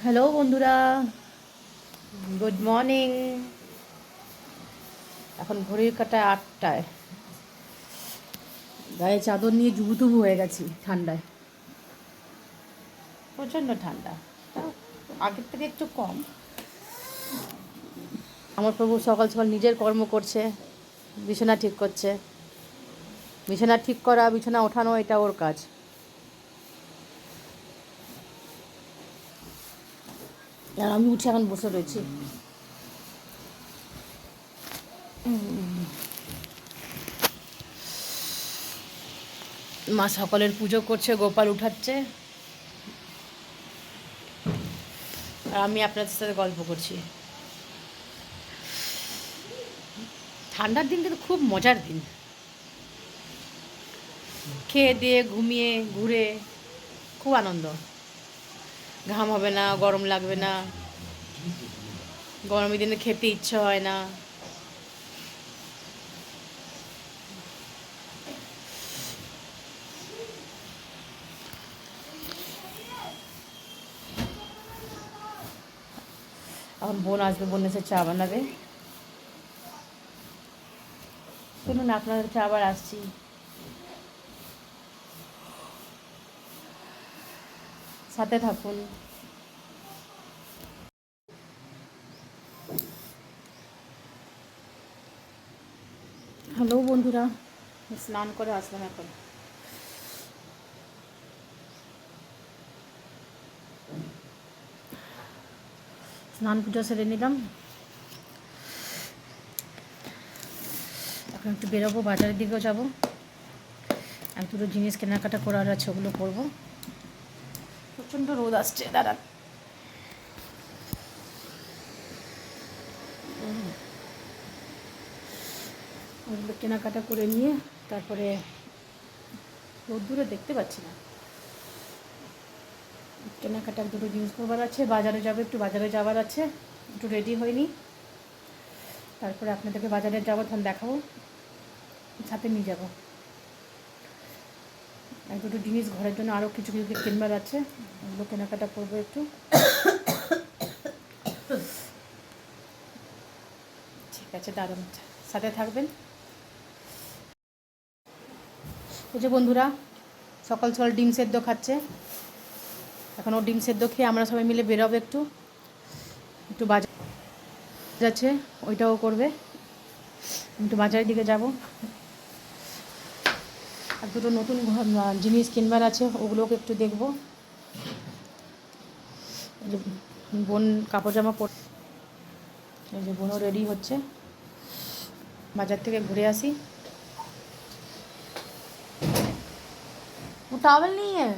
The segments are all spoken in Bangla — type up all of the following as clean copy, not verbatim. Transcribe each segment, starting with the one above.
হ্যালো বন্ধুরা, গুড মর্নিং। এখন ঘড়ির কাঁটা 8টায়। গায়ে চাদর নিয়ে জুবুথুবু হয়ে গেছি ঠান্ডায়, প্রচণ্ড ঠান্ডা। আগের থেকে একটু কম। আমার প্রভু সকাল সকাল নিজের কর্ম করছে, বিছানা ঠিক করছে। বিছানা ঠিক করা, বিছানা ওঠানো, এটা ওর কাজ। আর আমি উঠে এখন বসে রয়েছি। মা সকালের পুজো করছে, গোপাল উঠাচ্ছে, আর আমি আপনাদের সাথে গল্প করছি। ঠান্ডার দিন কিন্তু খুব মজার দিন। খেয়ে দিয়ে ঘুমিয়ে ঘুরে খুব আনন্দ। ঘাম হবে না, গরম লাগবে না, গরমের দিনে খেতে ইচ্ছে হয় না। এখন বোন আসবে, বোন এসে চা বানাবে। শুনুন, আপনাদের কাছে আবার আসছি। সাথে থাকুন। হ্যালো বন্ধুরা, স্নান করে আসলাম এখন। স্নান পুজো সেরে নিলাম। এখন একটু বেরোবো, বাজারের দিকেও যাবো। এক দুটো জিনিস কেনাকাটা করার আছে, ওগুলো করবো। প্রচণ্ড রোদ আসছে, দাঁড়ান। ওগুলো কেনাকাটা করে নিয়ে তারপরে রোদ্দুরে দেখতে পাচ্ছি না। কেনাকাটা দুটো জিনিস করবার আছে, বাজারে যাবো, একটু বাজারে যাওয়ার আছে, একটু রেডি হয়নি। তারপরে আপনাদেরকে বাজারে যাবো, তখন দেখাবো, সাথে নিয়ে যাবো। এক দুটো জিনিস ঘরের জন্য আরও কিছু কিছু কিনবার আছে, ওগুলো কেনাকাটা করবো একটু। ঠিক আছে, দারুণ, সাথে থাকবেন। এই যে বন্ধুরা, সকাল সকাল ডিম সেদ্ধ খাচ্ছে। এখন ও ডিম সেদ্ধ খেয়ে আমরা সবাই মিলে বেরোবো, একটু একটু বাজার আছে, ওইটাও করবে। একটু বাজারের দিকে যাব, আর দুটো নতুন জিনিস কিনবার আছে, ওগুলোকে একটু দেখব। বোন কাপড় জামা পর, এই যে বোনও রেডি হচ্ছে। বাজার থেকে ঘুরে আসি। ও টাওয়েল नहीं है।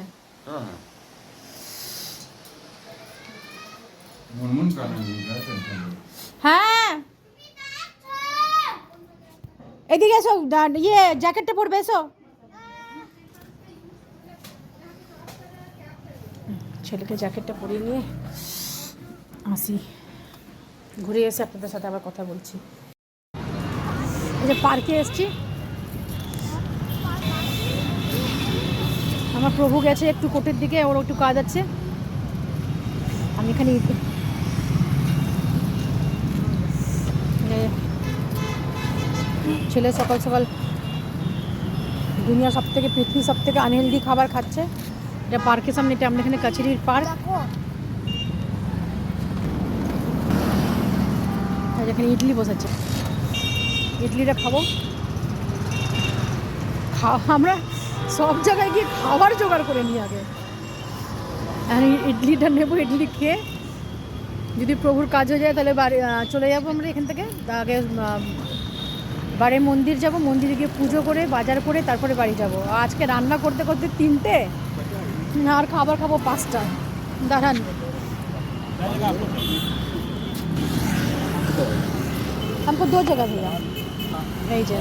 হ্যাঁ, এদিকে এসো, ইয়ে জ্যাকেটটা পরবে, এসো। ছেলেকে জ্যাকেটটা পরিয়ে নিয়ে আসি, ঘুরে এসে আপনাদের সাথে আবার কথা বলছি। এই যে পার্কে এসছি, আমার প্রভু গেছে একটু কোর্টের দিকে, ওর একটু কাজ আছে। আমি এখানে ছেলে সকাল সকাল দুনিয়া সবথেকে, পৃথিবীর সবথেকে আনহেলদি খাবার খাচ্ছে। এটা পার্কের সামনে, এটা আমরা এখানে কাছেরির পার্ক, যেখানে ইডলি বসাচ্ছে। ইডলিটা খাবো। আমরা সব জায়গায় গিয়ে খাবার জোগাড় করে নিই আগে। আর ইডলিটা নেবো, ইডলি খেয়ে যদি প্রভুর কাজ হয়ে যায় তাহলে বাড়ি চলে যাবো আমরা এখান থেকে। আগে বাড়ি মন্দির যাব, মন্দিরে গিয়ে পুজো করে বাজার করে তারপরে বাড়ি যাব। আজকে রান্না করতে করতে 3টে, আর খাবার খাবো 5টা। দাঁড়ান, हमको 2 जगह भैया। এই যে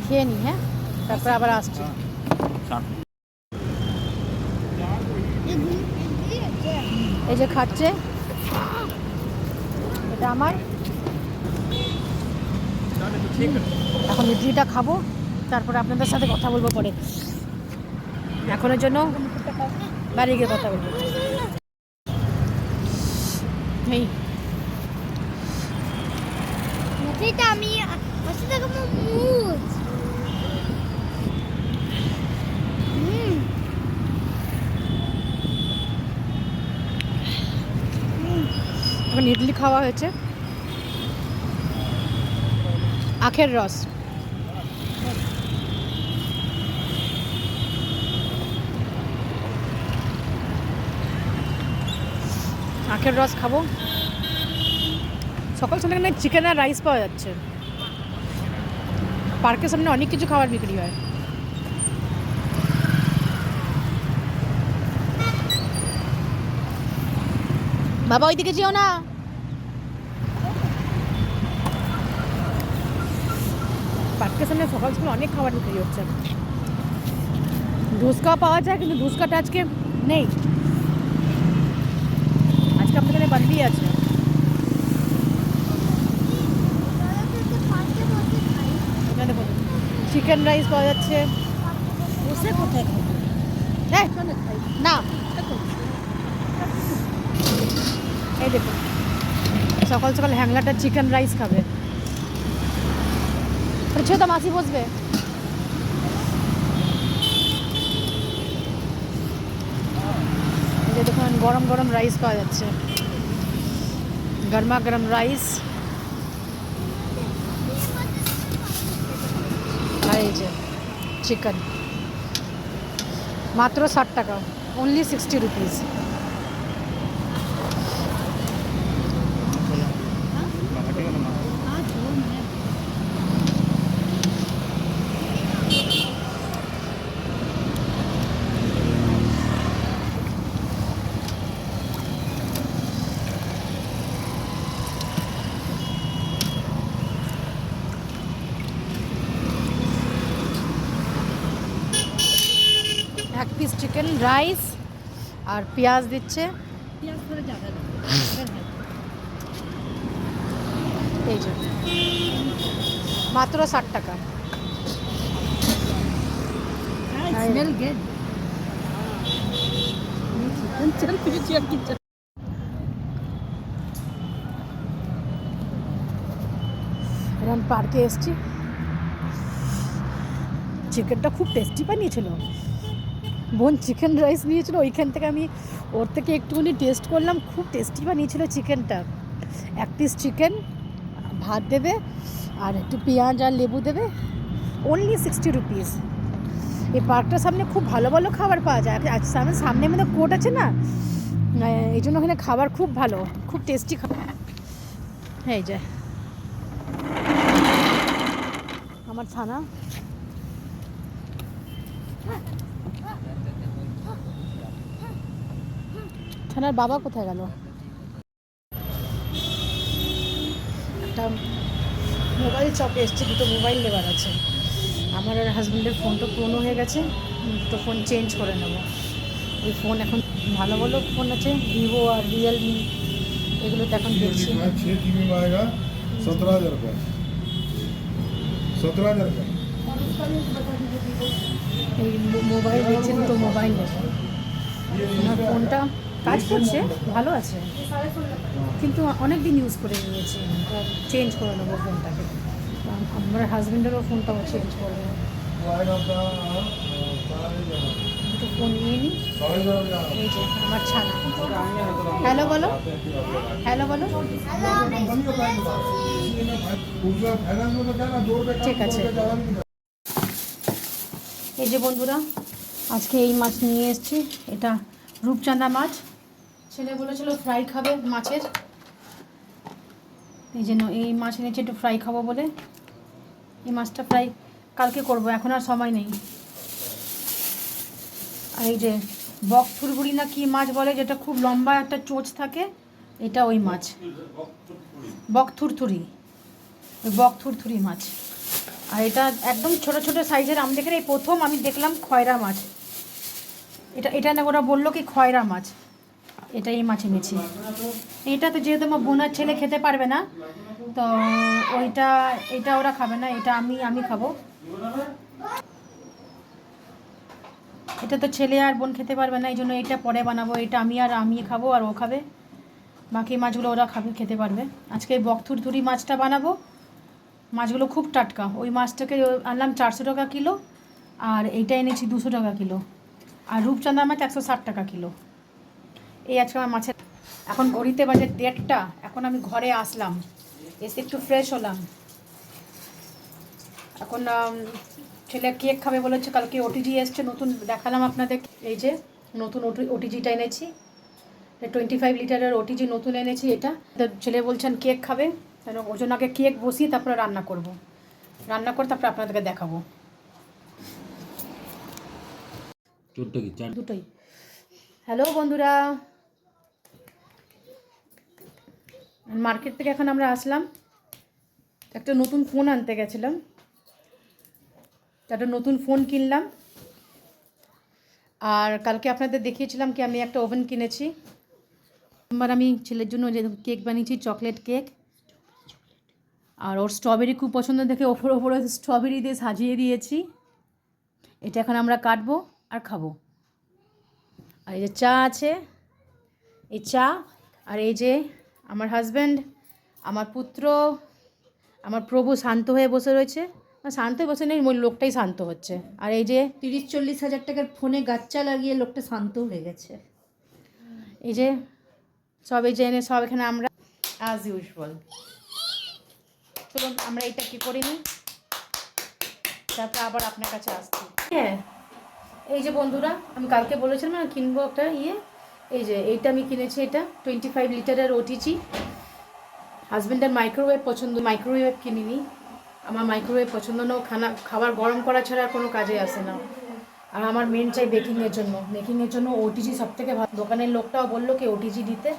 খেয়ে নি, হ্যাঁ, তারপরে আবার আসছি। এই যে খাচ্ছে, এটা আমার। এখন ইডলিটা খাবো, তারপরে আপনাদের সাথে কথা বলবো পরে। এখনের জন্য বাড়ি গিয়ে কথা বলবো। এই এটা আমি আসলে দেখো মুজ এখন ইডলি খাওয়া হয়েছে, আখের রস। আখের রস খাবো। সকাল সকাল এখানে চিকেন আর রাইস পাওয়া যাচ্ছে। পার্কের সামনে অনেক কিছু খাবার বিক্রি হয়। বাবা ওইদিকে যেও না। পার্কের সামনে সকাল সকাল অনেক খাবার বিক্রি হচ্ছে। ধুসকা পাওয়া যায়, কিন্তু ধুসকাটা আজকে নেই, আজকে আমাদের এখানে বান্দি আছে। এখানে দেখুন চিকেন রাইস পাওয়া যাচ্ছে। বসে কোথায় খাবো? হ্যাঁ না, এই দেখুন সকাল সকাল হ্যাংলাটা চিকেন রাইস খাবে। ছেদা মাসি বসবে। এই যে দেখুন গরম গরম রাইস পাওয়া যাচ্ছে, গরমা গরম রাইস। আর এই যে চিকেন মাত্র 60 টাকা, অনলি 60 রুপিস। এক পিস চিকেন রাইস আর পেঁয়াজ দিচ্ছে। এই যে মাত্র 60 টাকা। আমি পার্কে এসছি, চিকেনটা খুব টেস্টি বানিয়েছিল। বোন চিকেন রাইস নিয়েছিল, ওইখান থেকে আমি ওর থেকে একটুখানি টেস্ট করলাম, খুব টেস্টি বানিয়েছিল চিকেনটা। এক পিস চিকেন, ভাত দেবে আর একটু পেঁয়াজ আর লেবু দেবে, অনলি 60 রুপিস। এই পার্কটার সামনে খুব ভালো ভালো খাবার পাওয়া যায়। সামনে মধ্যে কোর্ট আছে না, এই জন্য ওখানে খাবার খুব ভালো, খুব টেস্টি খাবার। হ্যাঁ এই যে আমার ছানা। ছানার বাবা কোথায় গেল? একটা মোবাইল শপে এসছে, দুটো মোবাইল নেবার আছে। আমার আর হাজব্যান্ডের ফোনটা পুরনো হয়ে গেছে, দুটো ফোন চেঞ্জ করে নেবো। ওই ফোন এখন ভালো ভালো ফোন আছে, ভিভো আর রিয়েলমি, এগুলো তো এখন দেখছি। 17,000 रुपये 17,000 रुपये। এই মোবাইল দেখছি, দুটো মোবাইল নেবো। আমার ফোনটা কাজ করছে, ভালো আছে, কিন্তু অনেক দিন ইউজ করে নিয়েছি, চেঞ্জ করে নেবো ফোনটাকে। আমার হাজব্যান্ডেরও ফোনটাও চেঞ্জ করবো। দুটো ফোন নিয়ে নিই। এই যে আমার ছানা। হ্যালো বলো, হ্যালো বলো। ঠিক আছে। এই যে বন্ধুরা, আজকে এই মাছ নিয়ে এসেছি, এটা রূপচাঁদা মাছ। ছেলে বলেছিল ফ্রাই খাবে মাছের, এই জন্য এই মাছ এনেছি একটু ফ্রাই খাবো বলে। এই মাছটা ফ্রাই কালকে করব, এখন আর সময় নেই। আর এই যে বকথুরগুড়ি না কি মাছ বলে, যেটা খুব লম্বা একটা চোঁচ থাকে, এটা ওই মাছ, বকথুরথুরি, ওই বকথুরথুরি মাছ। আর এটা একদম ছোট ছোট সাইজের। আমি দেখে এই প্রথম আমি দেখলাম খয়রা মাছ। এটা না, ওরা বললো কি খয়রা মাছ, এটা এই মাছ এনেছি। এটা তো যেহেতু আমার বোনার ছেলে খেতে পারবে না, তো এটা ওরা খাবে না, এটা আমি খাবো। এটা তো ছেলে আর বোন খেতে পারবে না, এই জন্য এটা পরে বানাবো। এটা আমি খাবো আর ও খাবে, বাকি মাছগুলো ওরা খেতে পারবে। আজকে বকথুরথুরি মাছটা বানাবো। মাছগুলো খুব টাটকা। ওই মাছটাকে আনলাম 400 টাকা কিলো, আর এইটা এনেছি 200 টাকা কিলো, আর রূপচাঁদা মাছ 160 টাকা কিলো। এই আজকে আমার মাছের। এখন ঘড়িতে বাজে 1:30। এখন আমি ঘরে আসলাম, এসে একটু ফ্রেশ হলাম। এখন ছেলে কেক খাবে বলেছে, কালকে ওটিজি এসছে নতুন, দেখালাম আপনাদের। এই যে নতুন ওটিজিটা এনেছি, 25 লিটারের ওটিজি নতুন এনেছি। এটা তো ছেলে বলছেন কেক খাবে, কেন ওর জন্য আগে কেক বসিয়ে তারপরে রান্না করব। রান্না করে তারপরে আপনাদেরকে দেখাবো। দুটোই। হ্যালো বন্ধুরা, মার্কেট থেকে এখন আমরা আসলাম। একটা নতুন ফোন আনতে গেছিলাম, একটা নতুন ফোন কিনলাম। আর কালকে আপনাদের দেখিয়েছিলাম কি আমি একটা ওভেন কিনেছি। এবার আমি ছেলের জন্য যে কেক বানিয়েছি, চকলেট কেক। আর ওর স্ট্রবেরি খুব পছন্দ দেখে ওপরে স্ট্রবেরি দিয়ে সাজিয়ে দিয়েছি। এটা এখন আমরা কাটবো আর খাবো। আর এই যে চা আছে, এই চা। আর এই যে আমার হাজব্যান্ড, আমার পুত্র, আমার প্রভু শান্ত হয়ে বসে রয়েছে। শান্ত হয়ে বসে নেই, ওই লোকটাই শান্ত হচ্ছে। আর এই যে 30-40 হাজার টাকার ফোনে গাচ্চা লাগিয়ে লোকটা শান্ত হয়ে গেছে। এই যে সব এই যে এনে সব এখানে আমরা অ্যাজ ইউজুয়াল। চলুন আমরা এটা কি করে নিই, তারপরে আবার আপনার কাছে আসছি। হ্যাঁ, এই যে বন্ধুরা, আমি কালকে বলেছিলাম না কিনবো একটা এই যে এইটা আমি কিনেছি। এটা 25 লিটারের ওটিজি। হাজব্যান্ডের মাইক্রোওয়েভ পছন্দ, মাইক্রোওয়েভ কিনিনি। আমার মাইক্রোওয়েভ পছন্দ না, খাবার গরম করা ছাড়া আর কোনো কাজে আসে না। আর আমার মেন চাই বেকিংয়ের জন্য ওটিজি সবথেকে ভালো। দোকানের লোকটাও বললো কি ওটিজি দিতে,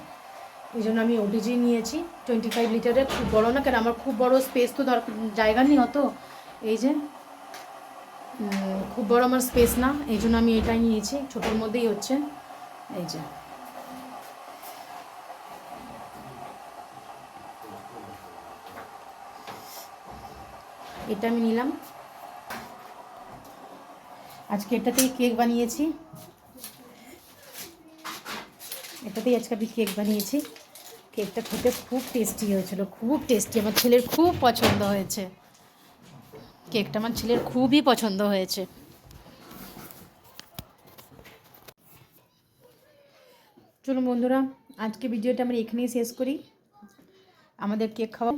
এই জন্য আমি ওটিজি নিয়েছি 25 লিটারের। খুব বড়ো না, কেন আমার খুব বড়ো স্পেস তো জায়গা নেই অত। এই যে খুব বড় আমার স্পেস না, এই জন্য আমি এটাই নিয়েছি, ছোটোর মধ্যেই হচ্ছে। এই যে এটা আমি নিলাম। আজকে এটাতেই কেক বানিয়েছি, আজকে আমি কেক বানিয়েছি। কেকটা খেতে খুব টেস্টি হয়েছিল, খুব টেস্টি। আমার ছেলের খুব পছন্দ হয়েছে কেকটা, আমার ছেলের খুবই পছন্দ হয়েছে। চলুন বন্ধুরা, আজকে ভিডিওটা আমরা এখানেই শেষ করি। আমাদের কেক খাওয়া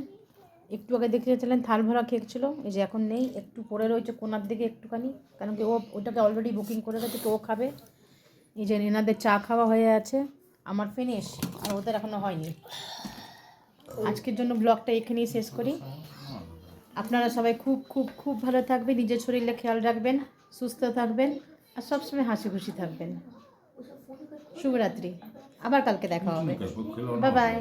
একটু আগে দেখেছিলেন থাল ভরা কেক ছিল, এই যে এখন নেই, একটু পড়ে রয়েছে কোনার দিকে একটুখানি, কারণ কি ওটাকে অলরেডি বুকিং করে গেছে, তো ও খাবে। এই যে এনাদের চা খাওয়া হয়ে আছে, আমার ফিনিশ, আর ওদের এখনও হয়নি। আজকের জন্য ব্লগটা এখানেই শেষ করি। আপনারা সবাই খুব খুব খুব ভালো থাকবেন, নিজের শরীরে খেয়াল রাখবেন, সুস্থ থাকবেন, আর সবসময় হাসি খুশি থাকবেন। শুভরাত্রি, আবার কালকে দেখা হবে। Bye bye.